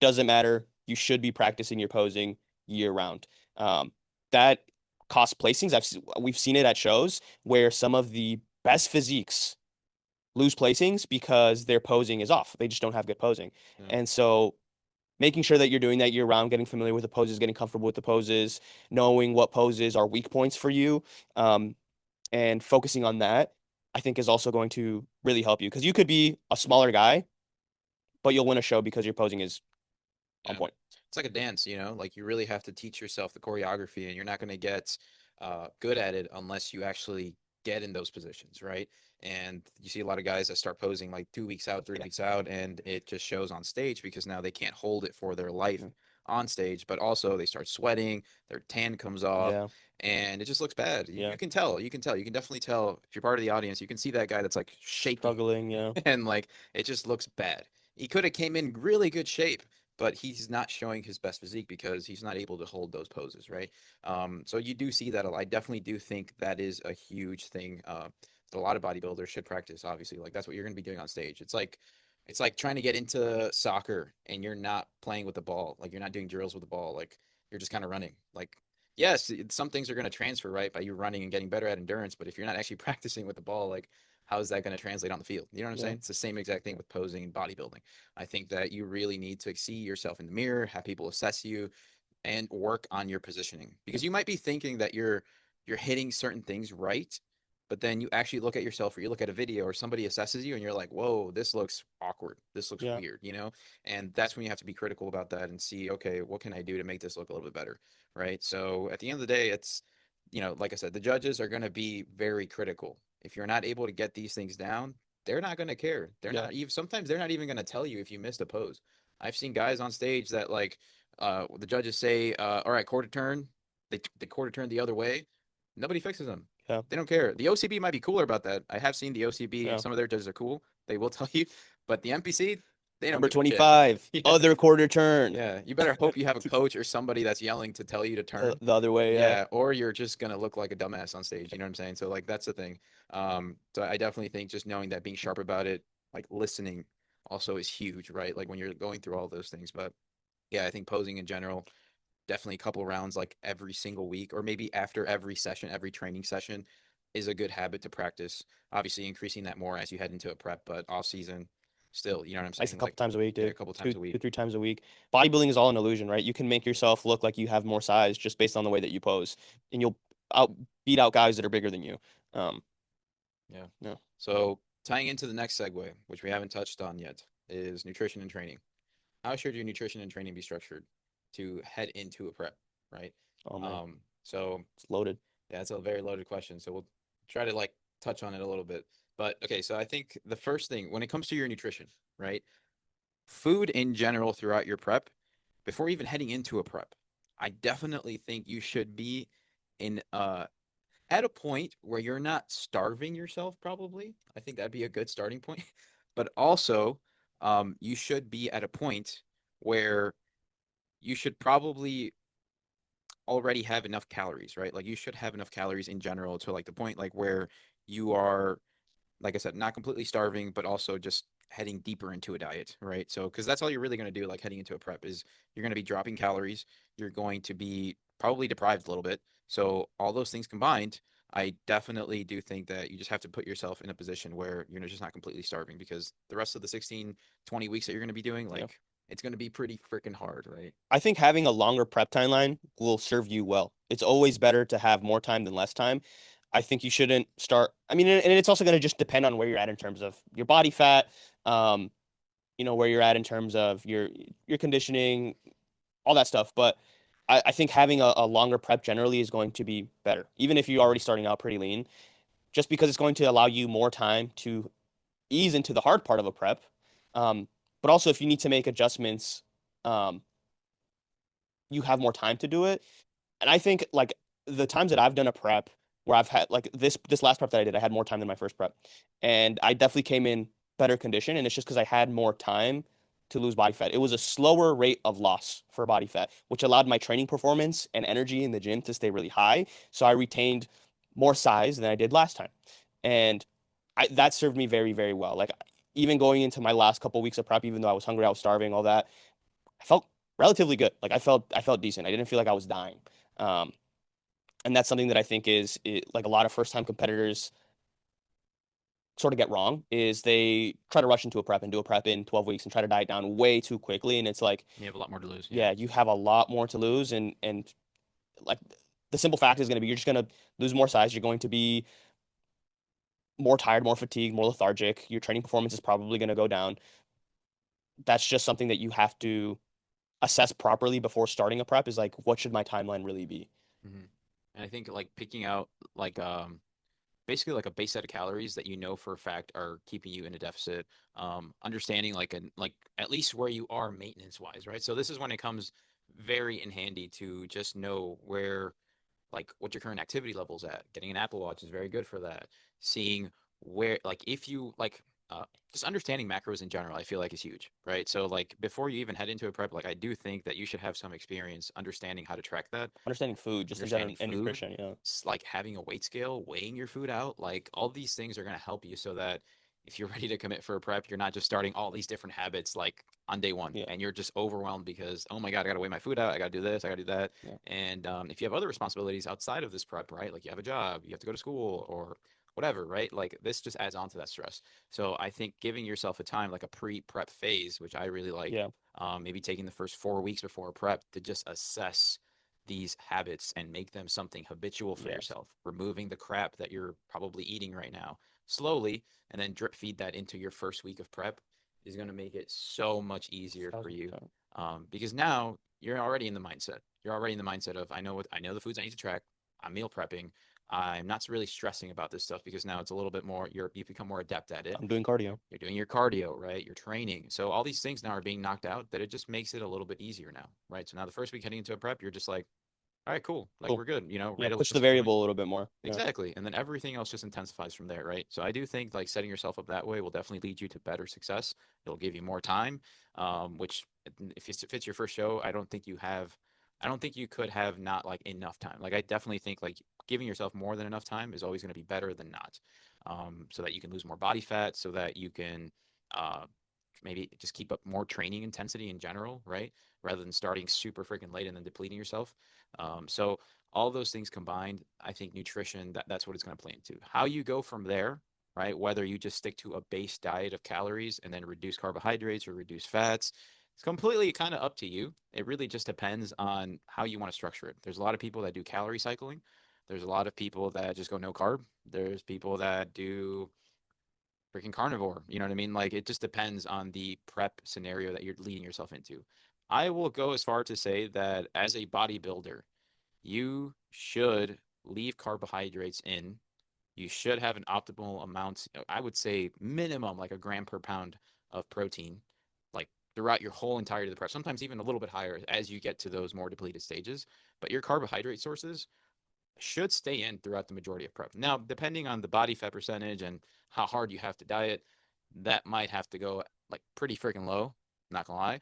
doesn't matter. You should be practicing your posing year round. That cost placings. We've seen it at shows where some of the best physiques lose placings because their posing is off. They just don't have good posing. Yeah. And so making sure that you're doing that year round, getting familiar with the poses, getting comfortable with the poses, knowing what poses are weak points for you, and focusing on that, I think is also going to really help you. Because you could be a smaller guy, but you'll win a show because your posing is on point. It's like a dance, like you really have to teach yourself the choreography, and you're not going to get good at it unless you actually get in those positions, right? And you see a lot of guys that start posing like 2 weeks out, 3 weeks out, and it just shows on stage because now they can't hold it for their life on stage, but also they start sweating, their tan comes off, and it just looks bad. You can tell. You can definitely tell if you're part of the audience. You can see that guy that's like shaking, struggling, and like it just looks bad. He could have came in really good shape, but he's not showing his best physique because he's not able to hold those poses, right? So you do see that a lot. I definitely do think that is a huge thing that a lot of bodybuilders should practice, obviously. Like that's what you're going to be doing on stage. It's like trying to get into soccer and you're not playing with the ball. Like you're not doing drills with the ball. Like you're just kind of running. Like, yes, some things are going to transfer, right, by you running and getting better at endurance. But if you're not actually practicing with the ball, like how is that going to translate on the field? You know what I'm saying? It's the same exact thing with posing and bodybuilding. I think that you really need to see yourself in the mirror, have people assess you, and work on your positioning. Because you might be thinking that you're hitting certain things right, but then you actually look at yourself or you look at a video or somebody assesses you and you're like, whoa, this looks awkward. This looks weird, And that's when you have to be critical about that and see, okay, what can I do to make this look a little bit better, right? So at the end of the day, it's, like I said, the judges are going to be very critical. If you're not able to get these things down, they're not going to care. They're not even, sometimes they're not even going to tell you if you missed a pose. I've seen guys on stage that like, the judges say, all right, quarter turn, they quarter turn the other way. Nobody fixes them. Yeah. They don't care. The OCB might be cooler about that. I have seen the OCB. Yeah. Some of their judges are cool. They will tell you. But the NPC, they don't Number 25, other quarter turn. Yeah. You better hope you have a coach or somebody that's yelling to tell you to turn. The other way, yeah. Or you're just going to look like a dumbass on stage. You know what I'm saying? So, like, that's the thing. So I definitely think just knowing that, being sharp about it, like listening also is huge, right? Like when you're going through all those things. But yeah, I think posing in general, definitely a couple rounds like every single week, or maybe after every session, every training session is a good habit to practice. Obviously, increasing that more as you head into a prep, but off season, still, you know what I'm At least a saying? couple Like, times a week, yeah, dude. a couple Two, times a week. two, 3 times a week. Bodybuilding is all an illusion, right? You can make yourself look like you have more size just based on the way that you pose, and you'll out beat out guys that are bigger than you. Um, Yeah. no. So tying into the next segue, which we haven't touched on yet, is nutrition and training. How should your nutrition and training be structured to head into a prep, right? Oh man, So it's loaded. yeah, that's a very loaded question. So we'll try to like touch on it a little bit. But okay, so I think the first thing when it comes to your nutrition, right? Food in general throughout your prep, before even heading into a prep, I definitely think you should be in at a point where you're not starving yourself, probably. I think that'd be a good starting point. But also, you should be at a point where you should probably already have enough calories, right? Like you should have enough calories in general to like the point like where you are, like I said, not completely starving, but also just heading deeper into a diet, right? So, because that's all you're really going to do, like heading into a prep, is you're going to be dropping calories. You're going to be probably deprived a little bit. So, all those things combined, I definitely do think that you just have to put yourself in a position where you're just not completely starving because the rest of the 16, 20 weeks that you're going to be doing, Yeah. like, it's going to be pretty freaking hard, right? I think having a longer prep timeline will serve you well. It's always better to have more time than less time. I think you shouldn't start. I mean, and it's also going to just depend on where you're at in terms of your body fat, um, where you're at in terms of your conditioning, all that stuff. But I think having a longer prep generally is going to be better, even if you're already starting out pretty lean, just because it's going to allow you more time to ease into the hard part of a prep. Um, but also, if you need to make adjustments, um, you have more time to do it. And I think like the times that I've done a prep where I've had like this last prep that I did, I had more time than my first prep, and I definitely came in better condition. And it's just because I had more time to lose body fat. It was a slower rate of loss for body fat, which allowed my training performance and energy in the gym to stay really high. So I retained more size than I did last time, and that served me very, very well. Like even going into my last couple weeks of prep, even though I was hungry, I was starving, all that, I felt relatively good. Like I felt decent. I didn't feel like I was dying. Um, and that's something that I think like a lot of first time competitors sort of get wrong is they try to rush into a prep and do a prep in 12 weeks and try to diet down way too quickly. And it's like, You have a lot more to lose. Yeah. yeah, you have a lot more to lose. And like the simple fact is going to be, you're just going to lose more size. You're going to be more tired, more fatigued, more lethargic. Your training performance is probably going to go down. That's just something that you have to assess properly before starting a prep is like, what should my timeline really be? Hmm. And I think like picking out like basically like a base set of calories that you know for a fact are keeping you in a deficit. Understanding like at least where you are maintenance wise, right? So this is when it comes very in handy to just know where like what your current activity level's at. Getting an Apple Watch is very good for that. Seeing where like if you like just understanding macros in general, I feel like is huge, right? So like before you even head into a prep, like I do think that you should have some experience understanding how to track that, Understanding food, just in general, understanding and food, nutrition. Yeah. like having a weight scale, weighing your food out, like all these things are going to help you so that if you're ready to commit for a prep, you're not just starting all these different habits like on day one Yeah. and you're just overwhelmed because, oh my God, I got to weigh my food out. I got to do this. I got to do that. Yeah. And if you have other responsibilities outside of this prep, right? Like you have a job, you have to go to school or whatever, right? Like this just adds on to that stress. So I think giving yourself a time, like a pre-prep phase, which I really like, Yeah. maybe taking the first 4 weeks before a prep to just assess these habits and make them something habitual for Yes. yourself, removing the crap that you're probably eating right now slowly, and then drip feed that into your first week of prep is going to make it so much easier for you. 1000%. Because now you're already in the mindset. You're already in the mindset of I know the foods I need to track. I'm meal prepping. I'm not really stressing about this stuff because now it's a little bit more. You've become more adept at it. I'm doing cardio. You're doing your cardio, right? You're training. So all these things now are being knocked out that it just makes it a little bit easier now, right? So now the first week heading into a prep, you're just like, all right, cool. Like Cool. we're good, Yeah. ready to Push the let's keep going. variable a little bit more. Yeah. Exactly. And then everything else just intensifies from there, right? So I do think like setting yourself up that way will definitely lead you to better success. It'll give you more time, which if it's your first show, I don't think you could have not like enough time. Like I definitely think like giving yourself more than enough time is always going to be better than not. So that you can lose more body fat, so that you can uh, maybe just keep up more training intensity in general, right? Rather than starting super freaking late and then depleting yourself. So all those things combined, I think nutrition, that's what it's going to play into. How you go from there, right? Whether you just stick to a base diet of calories and then reduce carbohydrates or reduce fats, it's completely kind of up to you. It really just depends on how you want to structure it. There's a lot of people that do calorie cycling. There's a lot of people that just go no carb. There's people that do freaking carnivore. You know what I mean? Like it just depends on the prep scenario that you're leading yourself into. I will go as far to say that as a bodybuilder, you should leave carbohydrates in. You should have an optimal amount, I would say minimum like a gram per pound of protein, like throughout your whole entirety of the prep, sometimes even a little bit higher as you get to those more depleted stages. But your carbohydrate sources should stay in throughout the majority of prep. Now, depending on the body fat percentage and how hard you have to diet, that might have to go like pretty freaking low, not gonna lie.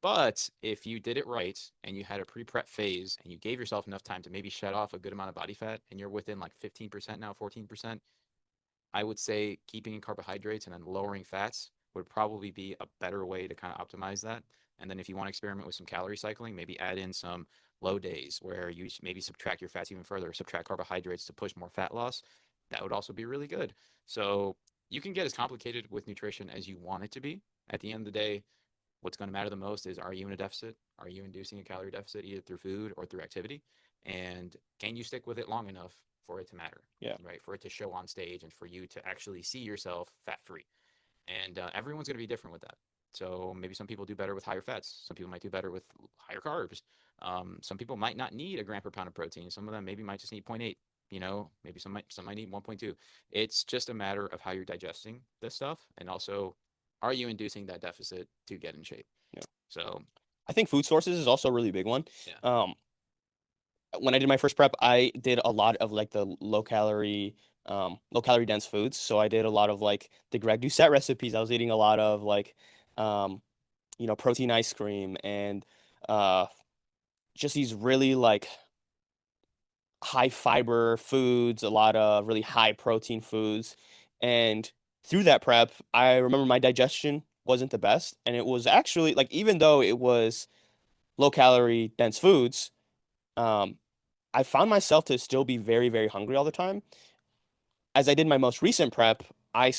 But if you did it right and you had a pre-prep phase and you gave yourself enough time to maybe shed off a good amount of body fat and you're within like 15% now, 14%, I would say keeping in carbohydrates and then lowering fats would probably be a better way to kind of optimize that. And then if you want to experiment with some calorie cycling, maybe add in some low days where you maybe subtract your fats even further, subtract carbohydrates to push more fat loss. That would also be really good. So you can get as complicated with nutrition as you want it to be. At the end of the day, what's going to matter the most is, are you in a deficit? Are you inducing a calorie deficit either through food or through activity? And can you stick with it long enough for it to matter? Yeah. Right. For it to show on stage and for you to actually see yourself fat free. And everyone's going to be different with that. So maybe some people do better with higher fats. Some people might do better with higher carbs. Some people might not need a gram per pound of protein. Some of them maybe might just need 0.8. You know, maybe some might need 1.2. It's just a matter of how you're digesting this stuff, and also, are you inducing that deficit to get in shape? Yeah. So I think food sources is also a really big one. Yeah. When I did my first prep, I did a lot of like the low calorie dense foods. So I did a lot of like the Greg Doucette recipes. I was eating a lot of like, protein ice cream and uh, just these really like high fiber foods, a lot of really high protein foods. And through that prep, I remember my digestion wasn't the best. And it was actually like, even though it was low calorie dense foods, I found myself to still be very, very hungry all the time. As I did my most recent prep, I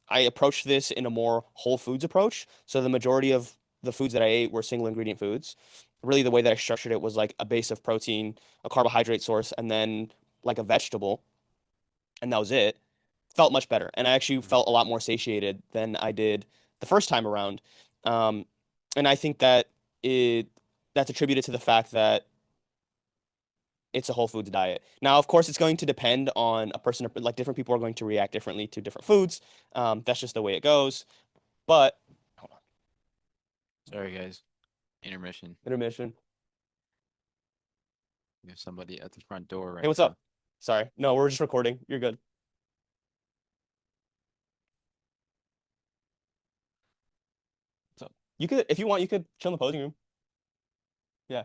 approached this in a more whole foods approach. So the majority of the foods that I ate were single ingredient foods. Really, the way that I structured it was like a base of protein, a carbohydrate source, and then like a vegetable, and that was it. Felt much better, and I actually felt a lot more satiated than I did the first time around. Um, and I think that that's attributed to the fact that it's a whole foods diet. Now, of course, it's going to depend on a person. Like different people are going to react differently to different foods. That's just the way it goes. But hold on, sorry guys, intermission. intermission. There's somebody at the front door right Hey, what's now. up? Sorry, no, we're just recording. You're good. So you could, if you want, you could chill in the posing room. Yeah.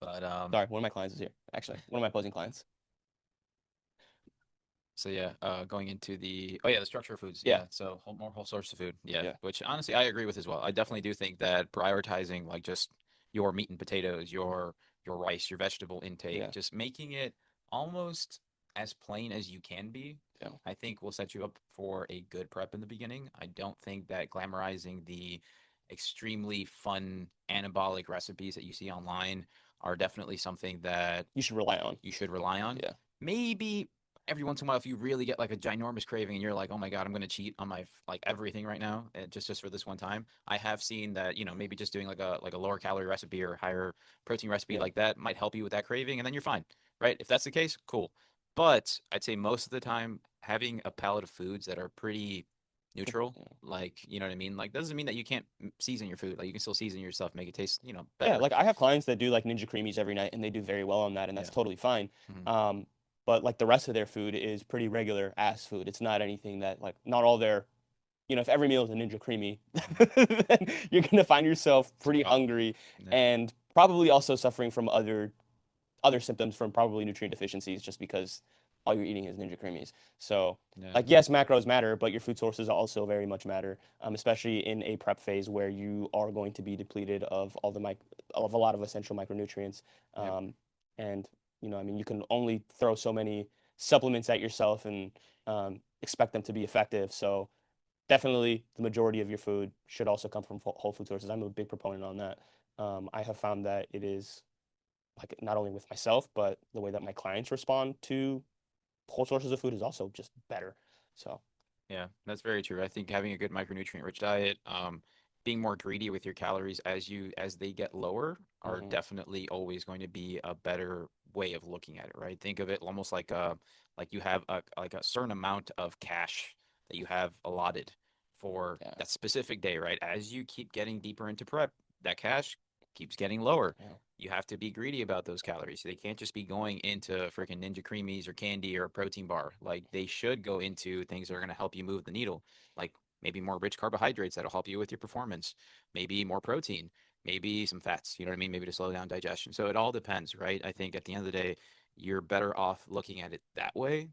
But Sorry, one of my clients is here. Actually, one of my posing clients. So yeah, going into the the structure of foods. Yeah. Yeah. So more whole source of food. Yeah. Yeah. Which honestly I agree with as well. I definitely do think that prioritizing like just your meat and potatoes, your rice, your vegetable intake, Yeah. just making it almost as plain as you can be, Yeah. I think will set you up for a good prep in the beginning. I don't think that glamorizing the extremely fun anabolic recipes that you see online are definitely something that You should rely on. you should rely on. Yeah. Maybe every once in a while, if you really get like a ginormous craving and you're like, oh my God, I'm going to cheat on my like everything right now, just for this one time. I have seen that, maybe just doing like a lower calorie recipe or higher protein recipe Yeah. like that might help you with that craving, and then you're fine, right? If that's the case, cool. But I'd say most of the time, having a palette of foods that are pretty neutral, like, you know what I mean? Like, doesn't mean that you can't season your food. Like, you can still season your stuff, make it taste, better. Yeah, like I have clients that do like Ninja Creamies every night and they do very well on that, and that's Yeah. totally fine. Mhm. But like the rest of their food is pretty regular ass food. It's not anything that like not all their, if every meal is a Ninja Creamy, then you're gonna find yourself pretty problem. hungry Yeah. and probably also suffering from other symptoms from probably nutrient deficiencies just because all you're eating is Ninja Creamies. So Yeah. like yes, macros matter, but your food sources also very much matter, especially in a prep phase where you are going to be depleted of all the of a lot of essential micronutrients. Yep. And I mean, you can only throw so many supplements at yourself and expect them to be effective. So definitely the majority of your food should also come from whole food sources. I'm a big proponent on that. I have found that it is like not only with myself, but the way that my clients respond to whole sources of food is also just better. So Yeah, that's very true. I think having a good micronutrient rich diet, being more greedy with your calories as they get lower are mhm, definitely always going to be a better way of looking at it, right? Think of it almost like you have a certain amount of cash that you have allotted for yeah, that specific day, right? As you keep getting deeper into prep, that cash keeps getting lower. yeah, You have to be greedy about those calories. They can't just be going into freaking Ninja Creamies or candy or a protein bar. Like they should go into things that are going to help you move the needle, like maybe more rich carbohydrates that'll help you with your performance, maybe more protein, maybe some fats, you know what I mean? Maybe to slow down digestion. So it all depends, right? I think at the end of the day, you're better off looking at it that way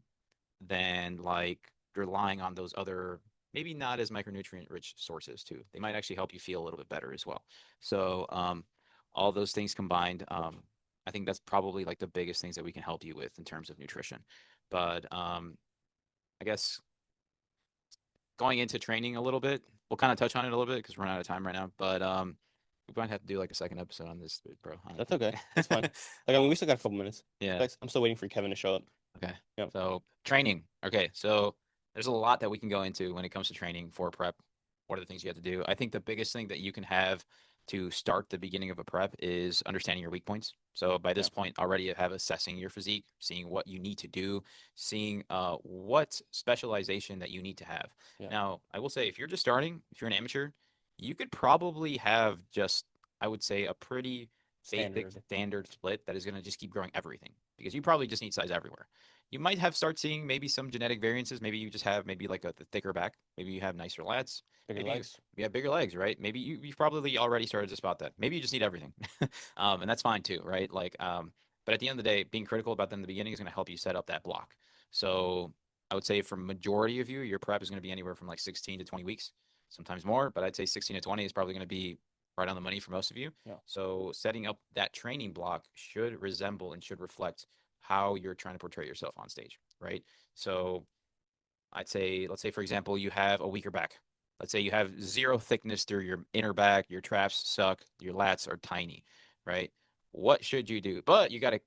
than like relying on those other maybe not as micronutrient rich sources too. They might actually help you feel a little bit better as well. So all those things combined, I think that's probably like the biggest things that we can help you with in terms of nutrition. But I guess going into training a little bit, we'll kind of touch on it a little bit because we're out of time right now. But we might have to do like a second episode on this, bro. that's Honestly. okay. That's fine. Like I mean, we still got a couple minutes. Yeah. Guys, I'm still waiting for Kevin to show up. Okay. Yep. So training. Okay. So there's a lot that we can go into when it comes to training for prep. What are the things you have to do? I think the biggest thing that you can have to start the beginning of a prep is understanding your weak points. So by Yeah. this point, already you have assessing your physique, seeing what you need to do, seeing what specialization that you need to have. Yeah. Now, I will say, if you're just starting, if you're an amateur, you could probably have just, I would say, a pretty basic Standard. standard split that is going to just keep growing everything because you probably just need size everywhere. You might have start seeing maybe some genetic variances. Maybe you just have maybe like the thicker back. Maybe you have nicer lats. Bigger Maybe legs. you have bigger legs, right? Maybe you've probably already started to spot that. Maybe you just need everything, and that's fine too, right? But at the end of the day, being critical about them in the beginning is going to help you set up that block. So I would say for majority of you, your prep is going to be anywhere from like 16 to 20 weeks, sometimes more, but I'd say 16 to 20 is probably going to be right on the money for most of you. Yeah. So setting up that training block should resemble and should reflect how you're trying to portray yourself on stage, right? So I'd say, let's say, for example, you have a weaker back. Let's say you have zero thickness through your inner back, your traps suck, your lats are tiny, right? What should you do? But you got a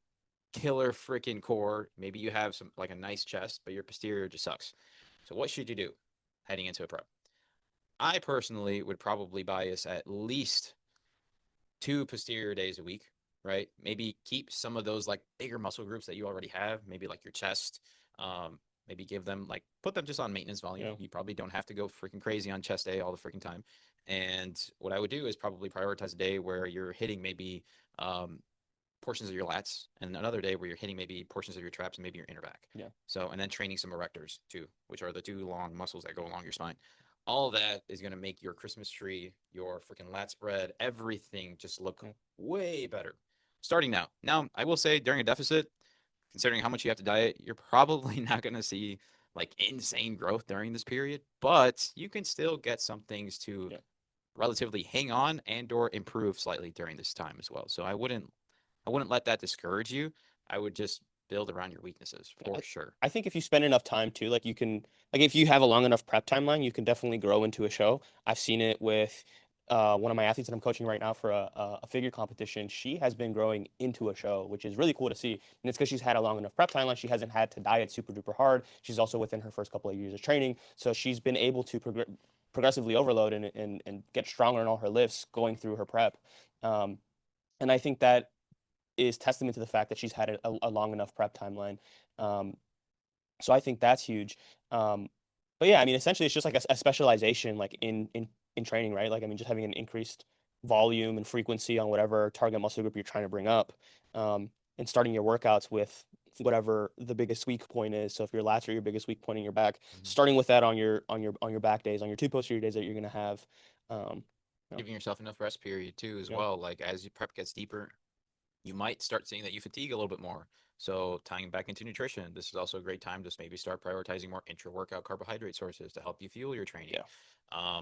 killer freaking core. Maybe you have some like a nice chest, but your posterior just sucks. So what should you do heading into a prep? I personally would probably bias at least 2 posterior days a week, right? Maybe keep some of those like bigger muscle groups that you already have, maybe like your chest. Maybe give them like put them just on maintenance volume. Yeah. You probably don't have to go freaking crazy on chest day all the freaking time. And what I would do is probably prioritize a day where you're hitting maybe um, portions of your lats, and another day where you're hitting maybe portions of your traps and maybe your inner back. Yeah. So, and then training some erectors too, which are the two long muscles that go along your spine. All of that is going to make your Christmas tree, your freaking lat spread, everything just look Yeah. way better. Starting now. Now, I will say during a deficit, considering how much you have to diet, you're probably not going to see like insane growth during this period, but you can still get some things to Yeah. relatively hang on and or improve slightly during this time as well. So I wouldn't let that discourage you. I would just build around your weaknesses Yeah, for sure. I think if you spend enough time too, like you can, like if you have a long enough prep timeline, you can definitely grow into a show. I've seen it with one of my athletes that I'm coaching right now for a figure competition. She has been growing into a show, which is really cool to see. And it's because she's had a long enough prep timeline. She hasn't had to diet super duper hard. She's also within her first couple of years of training. So she's been able to progressively overload and get stronger in all her lifts going through her prep. Um, and I think that is testament to the fact that she's had a long enough prep timeline. Um, so I think that's huge. Um, but yeah, I mean, essentially, it's just like a specialization, like in training, right? Like, I mean, just having an increased volume and frequency on whatever target muscle group you're trying to bring up, and starting your workouts with whatever the biggest weak point is. So if your lats are your biggest weak point in your back, Mhm. starting with that on your back days, on your 2 posterior days that you're gonna have. Um, you know, Giving yourself enough rest period too as yeah, well. Like as your prep gets deeper, you might start seeing that you fatigue a little bit more. So tying back into nutrition, this is also a great time to maybe start prioritizing more intra-workout carbohydrate sources to help you fuel your training. Yeah.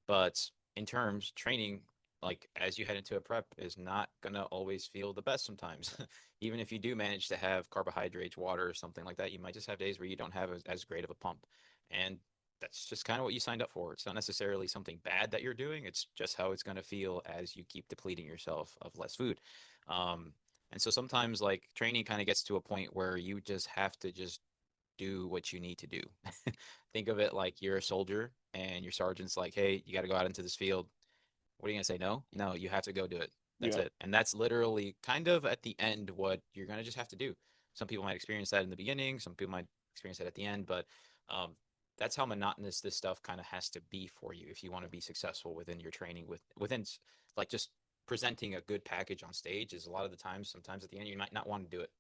But in terms training, like as you head into a prep, is not gonna always feel the best sometimes. Even if you do manage to have carbohydrates, water, or something like that, you might just have days where you don't have as great of a pump. And that's just kind of what you signed up for. It's not necessarily something bad that you're doing. It's just how it's going to feel as you keep depleting yourself of less food. And so sometimes like training kind of gets to a point where you just have to just do what you need to do. Think of it like you're a soldier and your sergeant's like, hey, you got to go out into this field. What are you going to say? No, no, you have to go do it. That's Yeah. it. And that's literally kind of at the end what you're going to just have to do. Some people might experience that in the beginning, some people might experience that at the end, but um, that's how monotonous this stuff kind of has to be for you if you want to be successful within your training within like just presenting a good package on stage is a lot of the times sometimes at the end you might not want to do it.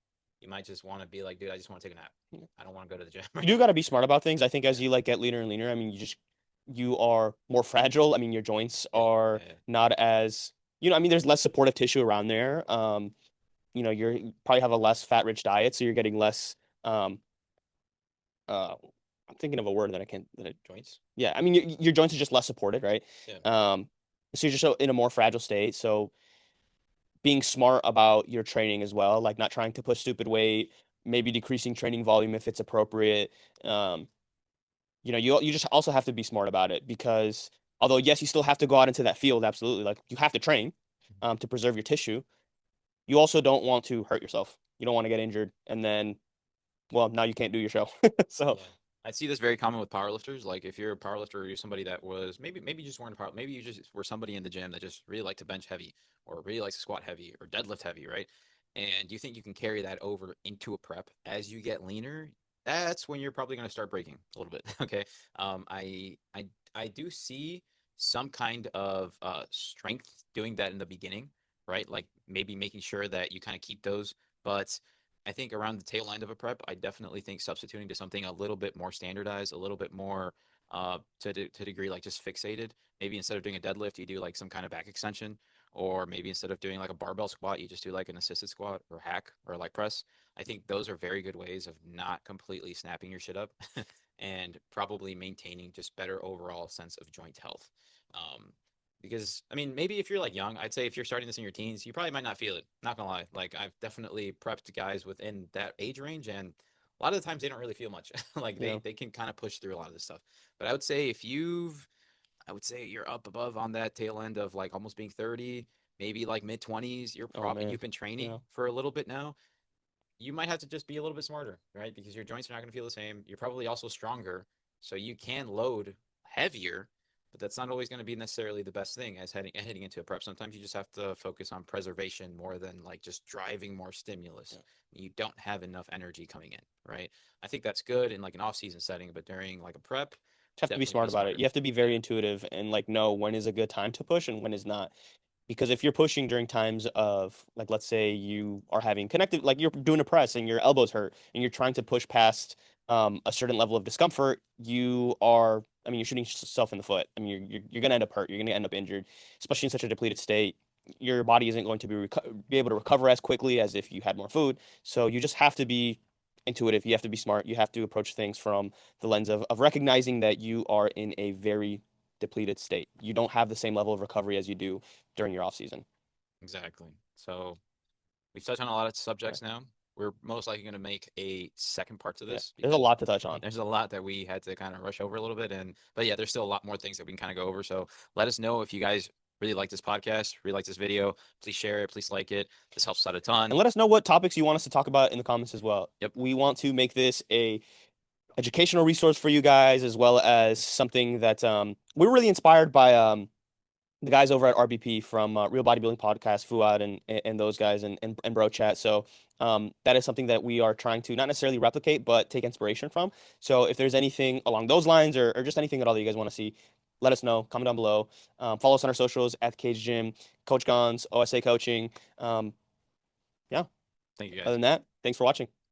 You might just want to be like, dude, I just want to take a nap. I don't want to go to the gym. You do got to be smart about things. I think as you like get leaner and leaner, I mean, you are more fragile. I mean, your joints are not as, I mean, there's less supportive tissue around there. You probably have a less fat-rich diet, so you're getting less. I'm thinking of a word that I can't. Joints. Yeah, I mean, your joints are just less supported, right? Yeah. So you're just in a more fragile state. So being smart about your training as well, like not trying to push stupid weight, maybe decreasing training volume if it's appropriate. You just also have to be smart about it because although yes, you still have to go out into that field, absolutely, like you have to train to preserve your tissue. You also don't want to hurt yourself. You don't want to get injured, and then, well, now you can't do your show. So Yeah. I see this very common with powerlifters. Like if you're a powerlifter or you're somebody that was maybe you just weren't a power, maybe you just were somebody in the gym that just really liked to bench heavy or really likes to squat heavy or deadlift heavy, right? And you think you can carry that over into a prep as you get leaner, that's when you're probably going to start breaking a little bit. Okay. I do see some kind of strength doing that in the beginning, right? Like maybe making sure that you kind of keep those, but I think around the tail end of a prep, I definitely think substituting to something a little bit more standardized, a little bit more to degree like just fixated. Maybe instead of doing a deadlift, you do like some kind of back extension, or maybe instead of doing like a barbell squat, you just do like an assisted squat or hack or leg press. I think those are very good ways of not completely snapping your shit up and probably maintaining just better overall sense of joint health. Because I mean, maybe if you're like young, I'd say if you're starting this in your teens, you probably might not feel it. Not gonna lie, like I've definitely prepped guys within that age range, and a lot of the times they don't really feel much. Like yeah, they can kind of push through a lot of this stuff. But I would say I would say you're up above on that tail end of like almost being 30, maybe like mid 20s. oh man, You've been training yeah, for a little bit now. You might have to just be a little bit smarter, right? Because your joints are not going to feel the same. You're probably also stronger, so you can load heavier, but that's not always going to be necessarily the best thing as heading into a prep. Sometimes you just have to focus on preservation more than like just driving more stimulus. Yeah. You don't have enough energy coming in, right? I think that's good in like an off-season setting, but during like a prep, you have to be smart about it. You have to be very intuitive and like know when is a good time to push and when is not. Because if you're pushing during times of like, let's say you are having connected, like you're doing a press and your elbows hurt and you're trying to push past a certain level of discomfort, I mean, you're shooting yourself in the foot. I mean, you're going to end up hurt. You're going to end up injured, especially in such a depleted state. Your body isn't going to be able to recover as quickly as if you had more food. So you just have to be intuitive. You have to be smart. You have to approach things from the lens of recognizing that you are in a very depleted state. You don't have the same level of recovery as you do during your off season. Exactly. So we've touched on a lot of subjects now. We're most likely going to make a second part to this. There's a lot to touch on. There's a lot that we had to kind of rush over a little bit, but yeah, there's still a lot more things that we can kind of go over. So let us know if you guys really like this podcast, really like this video. Please share it. Please like it. This helps us out a ton. And let us know what topics you want us to talk about in the comments as well. Yep. We want to make this a educational resource for you guys, as well as something that we're really inspired by the guys over at RBP from Real Bodybuilding Podcast, Fuad and those guys and Bro Chat. So that is something that we are trying to not necessarily replicate, but take inspiration from. So if there's anything along those lines or just anything at all that you guys want to see, let us know. Comment down below. Follow us on our socials at Thekagegym, Coach Gons, OSA Coaching. Yeah. Thank you guys. Other than that, thanks for watching.